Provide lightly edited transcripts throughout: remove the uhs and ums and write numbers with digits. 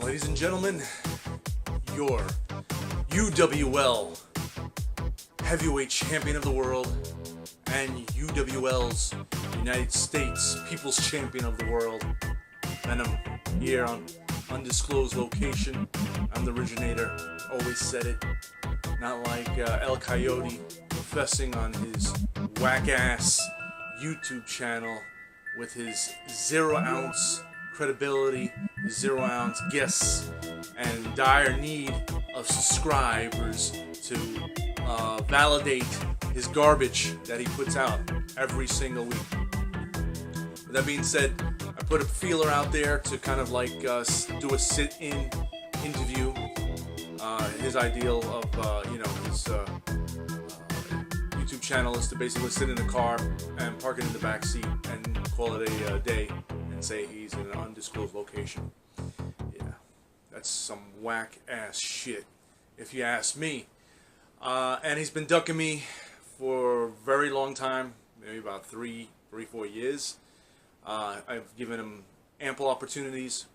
Ladies and gentlemen, your UWL Heavyweight Champion of the World and UWL's United States People's Champion of the World, Vennom, here on undisclosed location. I'm the originator, always said it. Not like El Coyote professing on his whack-ass YouTube channel with his 0-ounce credibility, 0-ounce guests, and dire need of subscribers to validate his garbage that he puts out every single week. With that being said, I put a feeler out there to kind of like do a sit-in interview. His ideal of his YouTube channel is to basically sit in a car and park it in the back seat and call it a day and say he's in an undisclosed location. Yeah, that's some whack ass shit, if you ask me. And he's been ducking me for a very long time, maybe about 4 years. I've given him ample opportunities.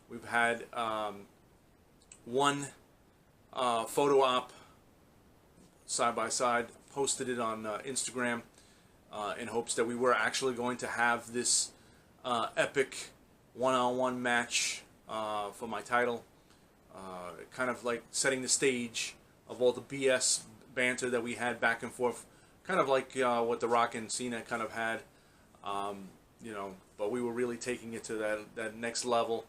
We've had one photo op side by side, posted it on Instagram in hopes that we were actually going to have this epic one-on-one match for my title, kind of like setting the stage of all the BS banter that we had back and forth, kind of like what The Rock and Cena kind of had, but we were really taking it to that next level,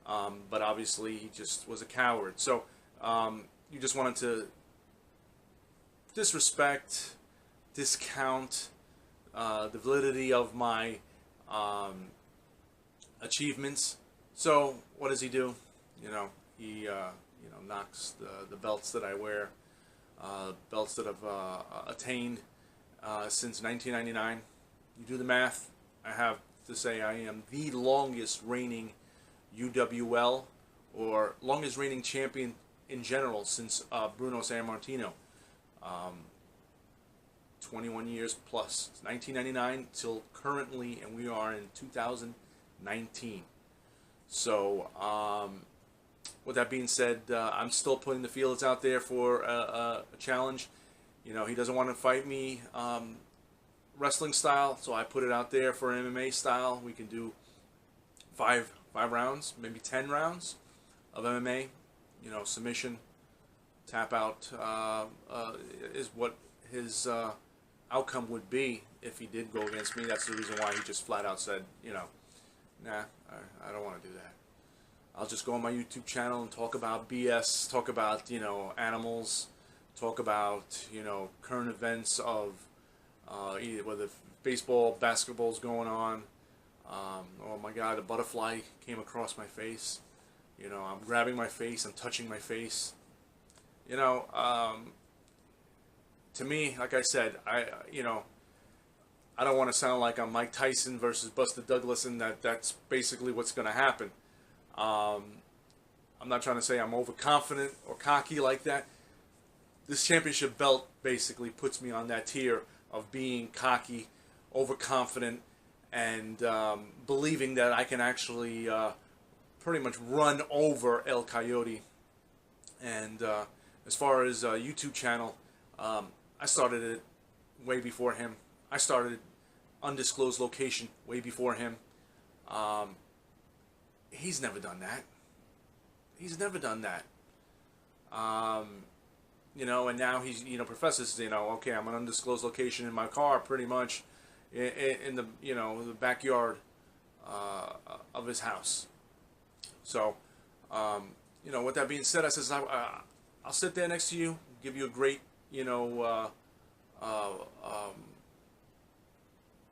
but obviously he just was a coward. So you just wanted to disrespect, discount the validity of my achievements. So what does he do? He knocks the belts that I wear, belts that I've attained since 1999. You do the math. I have to say I am the longest reigning UWL or longest reigning champion in general since Bruno Sammartino. 21 years plus, 1999 till currently, and we are in 2019. So with that being said, I'm still putting the feelers out there for a challenge. He doesn't want to fight me wrestling style, so I put it out there for MMA style. We can do five rounds, maybe 10 rounds of MMA. Submission, tap out is what his outcome would be if he did go against me. That's the reason why he just flat out said, nah, I don't want to do that. I'll just go on my YouTube channel and talk about BS, talk about, animals, talk about, current events of whether baseball, basketball's going on. Oh my God, a butterfly came across my face. I'm grabbing my face, I'm touching my face. To me, like I said, I don't want to sound like I'm Mike Tyson versus Buster Douglas, and that's basically what's going to happen. I'm not trying to say I'm overconfident or cocky like that. This championship belt basically puts me on that tier of being cocky, overconfident, and believing that I can actually pretty much run over El Coyote. And as far as YouTube channel, I started it way before him. I started undisclosed location way before him. He's never done that. He's never done that. And now he's, professes, okay, I'm an undisclosed location in my car, pretty much, in the, the backyard of his house. So, with that being said, I says, I'll sit there next to you, give you a great,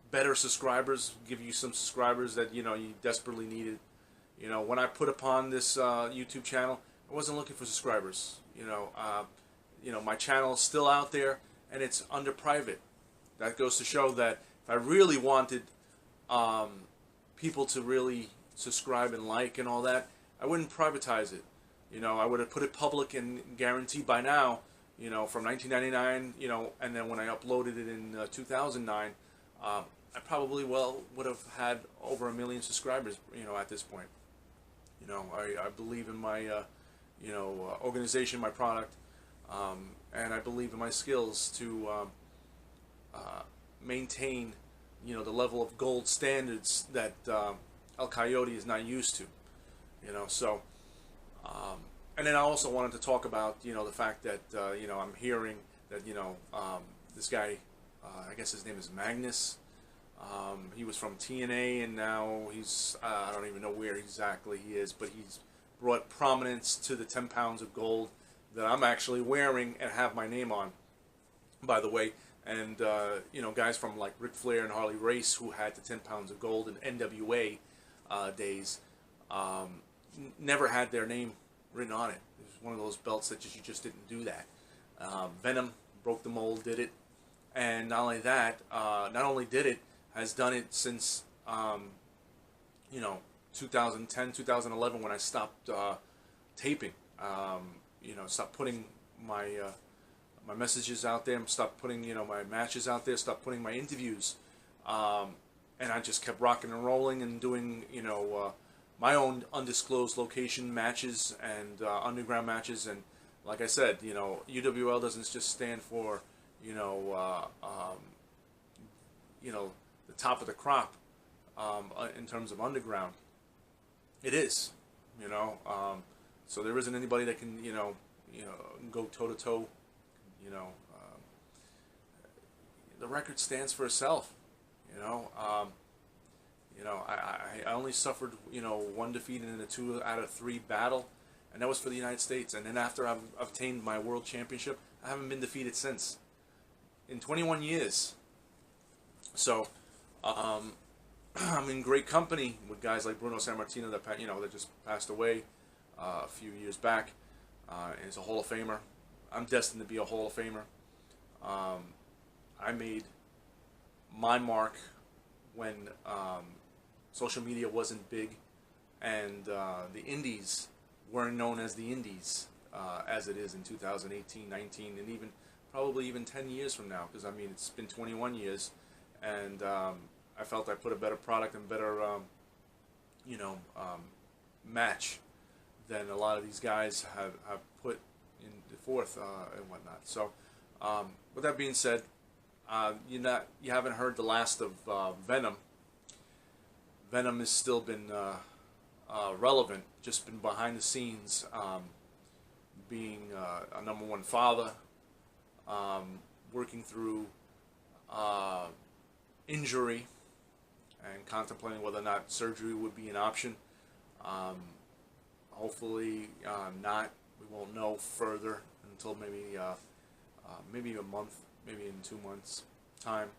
better subscribers, give you some subscribers that, you desperately needed. When I put upon this YouTube channel, I wasn't looking for subscribers. My channel is still out there, and it's under private. That goes to show that if I really wanted people to really subscribe and like and all that, I wouldn't privatize it. I would have put it public and guaranteed by now, from 1999, and then when I uploaded it in 2009, I probably would have had over 1 million subscribers, at this point. You know, I believe in my organization, my product, and I believe in my skills to maintain the level of gold standards that El Coyote is not used to. So and then I also wanted to talk about the fact that I'm hearing that this guy, I guess his name is Magnus. He was from TNA, and now he's I don't even know where exactly he is, but he's brought prominence to the 10 pounds of gold that I'm actually wearing and have my name on, by the way. And guys from like Ric Flair and Harley Race, who had the 10 pounds of gold in NWA days, never had their name written on it. It was one of those belts that you just didn't do that. Vennom broke the mold, did it, and not only that, not only did it, has done it since 2010, 2011, when I stopped taping. Stopped putting my my messages out there, stopped putting my matches out there, stopped putting my interviews, and I just kept rocking and rolling and doing my own undisclosed location matches and underground matches. And like I said, UWL doesn't just stand for the top of the crop in terms of underground. It is, so there isn't anybody that can go toe to toe. The record stands for itself. I only suffered one defeat in a 2 out of 3 battle, and that was for the United States. And then after I've obtained my world championship, I haven't been defeated since, in 21 years. So I'm in great company with guys like Bruno Sammartino that just passed away a few years back. He's a Hall of Famer. I'm destined to be a Hall of Famer. I made my mark when social media wasn't big, and the indies weren't known as the indies as it is in 2018, 19, and probably even 10 years from now, because it's been 21 years, and I felt I put a better product and better match than a lot of these guys have put in forth and whatnot. So with that being said, you haven't heard the last of Vennom. Vennom has still been relevant, just been behind the scenes, being a #1 father, working through injury and contemplating whether or not surgery would be an option. Hopefully not. We won't know further until maybe a month, maybe in 2 months' time.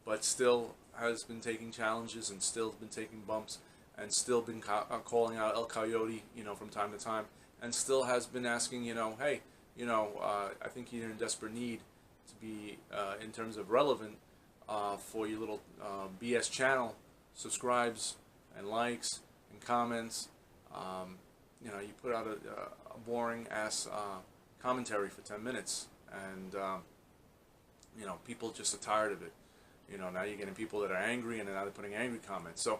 But still has been taking challenges, and still been taking bumps, and still been calling out El Coyote, from time to time, and still has been asking, hey, I think you're in desperate need to be, in terms of relevant, for your little BS channel, subscribes and likes and comments. You put out a boring ass commentary for 10 minutes, and people just are tired of it. Now you're getting people that are angry, and now they're putting angry comments. So,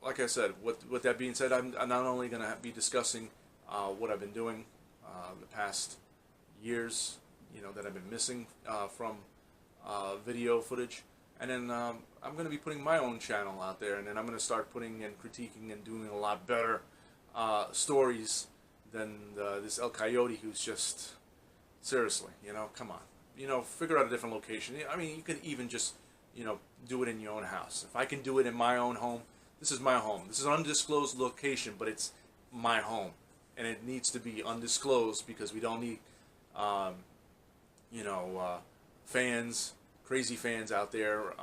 like I said, with that being said, I'm not only going to be discussing what I've been doing the past years, that I've been missing from video footage, and then I'm going to be putting my own channel out there, and then I'm going to start putting and critiquing and doing a lot better stories than this El Coyote, who's just, seriously, come on. Figure out a different location. You could even just, do it in your own house. If I can do it in my own home, this is my home. This is an undisclosed location, but it's my home. And it needs to be undisclosed, because we don't need, fans, crazy fans out there,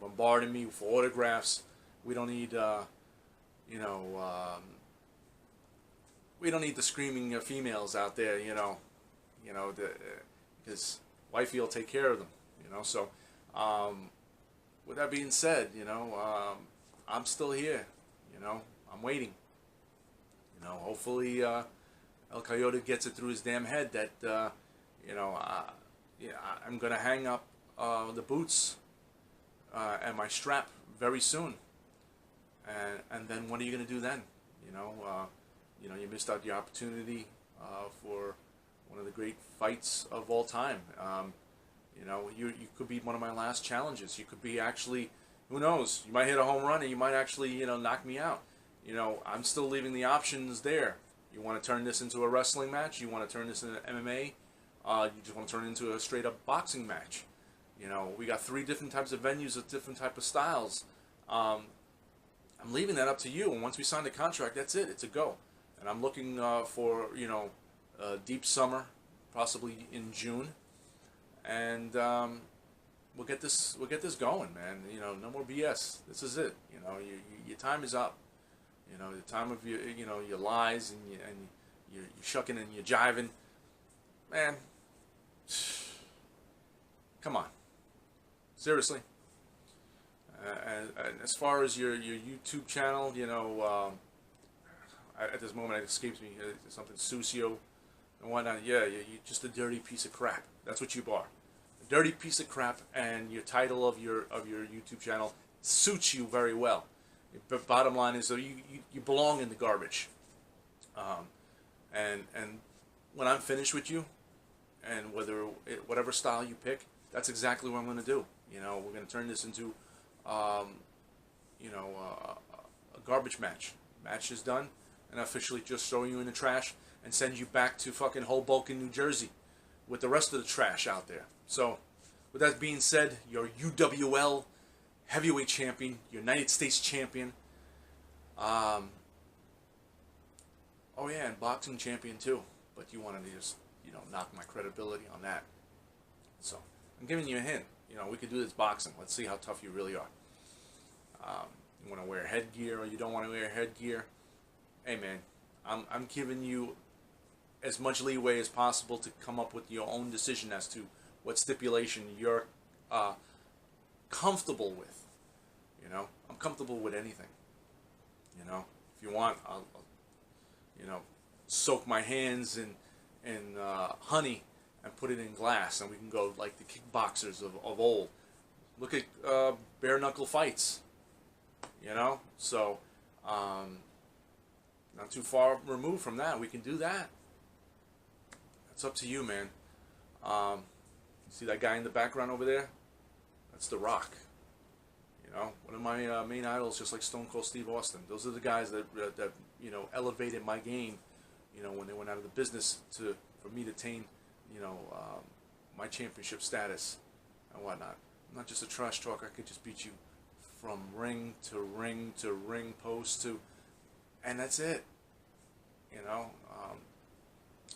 bombarding me for autographs. We don't need, we don't need the screaming females out there, because wifey will take care of them, So, with that being said, I'm still here, I'm waiting. Hopefully El Coyote gets it through his damn head that, I'm going to hang up the boots and my strap very soon. and then what are you going to do then? You missed out the opportunity for one of the great fights of all time. You could be one of my last challenges. You could be actually, who knows? You might hit a home run, and you might actually, knock me out. I'm still leaving the options there. You want to turn this into a wrestling match? You want to turn this into MMA? You just want to turn it into a straight up boxing match? We got 3 different types of venues with different type of styles. I'm leaving that up to you. And once we sign the contract, that's it. It's a go. And I'm looking for deep summer, possibly in June, and we'll get this going, man. No more BS. This is it. Your time is up. The time of your lies and you're shucking and you're jiving, man. Come on, seriously. And as far as your YouTube channel, at this moment it escapes me. Something Sucio and whatnot. Yeah, you're just a dirty piece of crap. That's what you are. A dirty piece of crap, and your title of your YouTube channel suits you very well. But bottom line is, you belong in the garbage. And when I'm finished with you, and whatever style you pick, that's exactly what I'm going to do. We're going to turn this into a garbage match. Match is done, and I officially just throw you in the trash and send you back to fucking Hoboken, New Jersey, with the rest of the trash out there. So, with that being said, your UWL heavyweight champion, United States champion, oh yeah, and boxing champion too. But you wanted to just, knock my credibility on that. So, I'm giving you a hint. We could do this boxing. Let's see how tough you really are. You want to wear headgear or you don't want to wear headgear? Hey man, I'm giving you as much leeway as possible to come up with your own decision as to what stipulation you're comfortable with. I'm comfortable with anything. If you want, I'll soak my hands in honey and put it in glass, and we can go like the kickboxers of old. Look at bare knuckle fights. So not too far removed from that. We can do that. It's up to you, man. See that guy in the background over there? That's The Rock. One of my main idols, just like Stone Cold Steve Austin. Those are the guys that elevated my game. When they went out of the business for me to attain, my championship status and whatnot. I'm not just a trash talker. I could just beat you from ring to ring to ring post to, and that's it.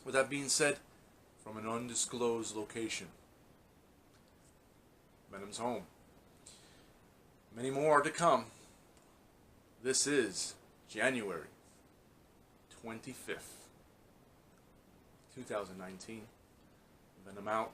With that being said, from an undisclosed location, Venom's home. Many more to come. This is January 25th, 2019. Venom out.